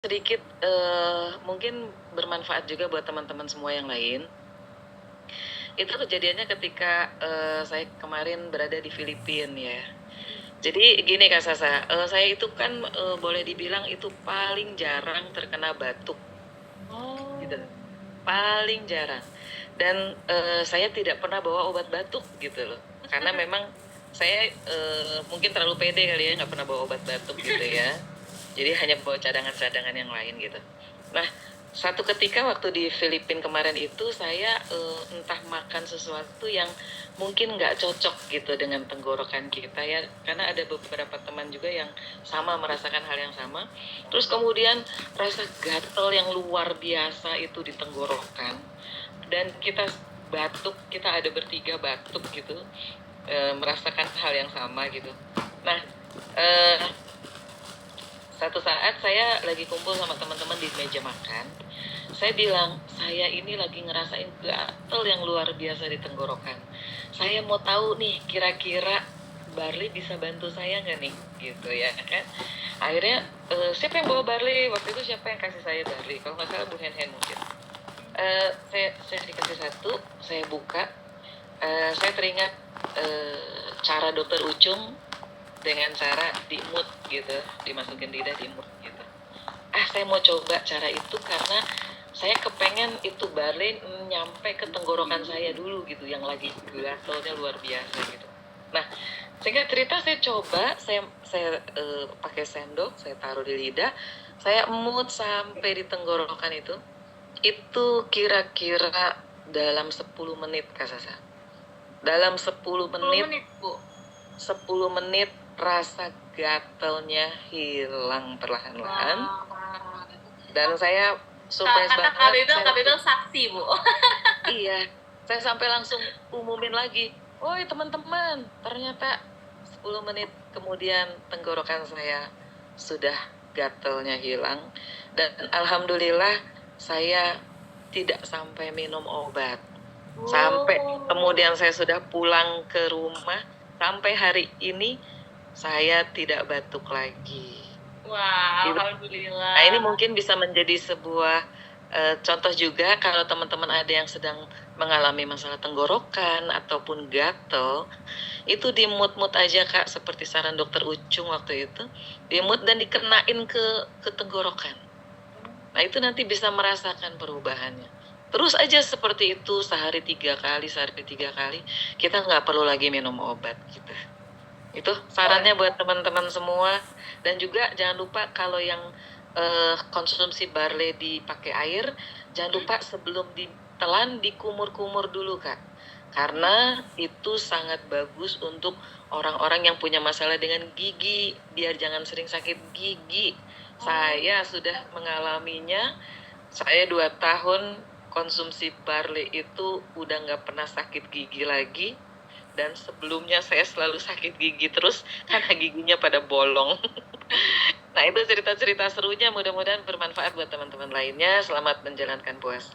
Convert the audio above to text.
sedikit, mungkin bermanfaat juga buat teman-teman semua yang lain. Itu kejadiannya ketika, saya kemarin berada di Filipina ya. Jadi gini Kak Sasa, saya itu kan, boleh dibilang itu paling jarang terkena batuk, gitu. Oh. Paling jarang. Dan, saya tidak pernah bawa obat batuk gitu loh. Karena memang saya, mungkin terlalu pede kali ya, nggak pernah bawa obat batuk gitu ya. Jadi hanya bawa cadangan-cadangan yang lain gitu. Nah, satu ketika waktu di Filipina kemarin itu saya, entah makan sesuatu yang mungkin nggak cocok gitu dengan tenggorokan kita ya, karena ada beberapa teman juga yang sama merasakan hal yang sama. Terus kemudian rasa gatal yang luar biasa itu di tenggorokan, dan kita batuk, kita ada bertiga batuk gitu, merasakan hal yang sama gitu. Nah, satu saat saya lagi kumpul sama teman-teman di meja makan, saya bilang, saya ini lagi ngerasain gatel yang luar biasa di tenggorokan. Saya mau tahu nih, kira-kira Barley bisa bantu saya nggak nih? Gitu ya kan. Akhirnya, siapa yang bawa Barley? Waktu itu siapa yang kasih saya Barley? Kalau nggak salah Bu Hen mungkin. Saya dikasih satu, saya buka, saya teringat cara dokter Ucung dengan cara dimut gitu, dimasukin lidah dimut gitu. Saya mau coba cara itu karena saya kepengen itu Barley nyampe ke tenggorokan saya dulu gitu, yang lagi gatalnya luar biasa gitu. Nah, singkat cerita saya coba, saya pakai sendok, saya taruh di lidah, saya emut sampai di tenggorokan itu. Itu kira-kira dalam 10 menit Kak Sasa. Dalam 10 menit, 10 menit, Bu. 10 menit rasa gatalnya hilang perlahan-lahan. Wah. Dan saya surprise Kata banget. Kak saksi, Bu. Iya, saya sampai langsung umumin lagi. Woi teman-teman, ternyata 10 menit kemudian tenggorokan saya sudah gatalnya hilang. Dan alhamdulillah saya tidak sampai minum obat. Sampai kemudian saya sudah pulang ke rumah, sampai hari ini saya tidak batuk lagi. Wah, Gitu. Nah, ini alhamdulillah. mungkin bisa menjadi sebuah contoh juga kalau teman-teman ada yang sedang mengalami masalah tenggorokan ataupun gatel, itu dimut-mut aja Kak, seperti saran dokter Ucung waktu itu, dimut dan dikenain ke tenggorokan. Nah, itu nanti bisa merasakan perubahannya. Terus aja seperti itu sehari 3 kali, kita nggak perlu lagi minum obat gitu. Itu sarannya buat teman-teman semua. Dan juga jangan lupa kalau yang konsumsi Barley dipakai air, jangan lupa sebelum ditelan dikumur-kumur dulu Kak. Karena itu sangat bagus untuk orang-orang yang punya masalah dengan gigi, biar jangan sering sakit gigi. Saya sudah mengalaminya, saya 2 tahun konsumsi Barley itu udah nggak pernah sakit gigi lagi. Dan sebelumnya saya selalu sakit gigi terus karena giginya pada bolong. Nah, itu cerita-cerita serunya, mudah-mudahan bermanfaat buat teman-teman lainnya. Selamat menjalankan puasa.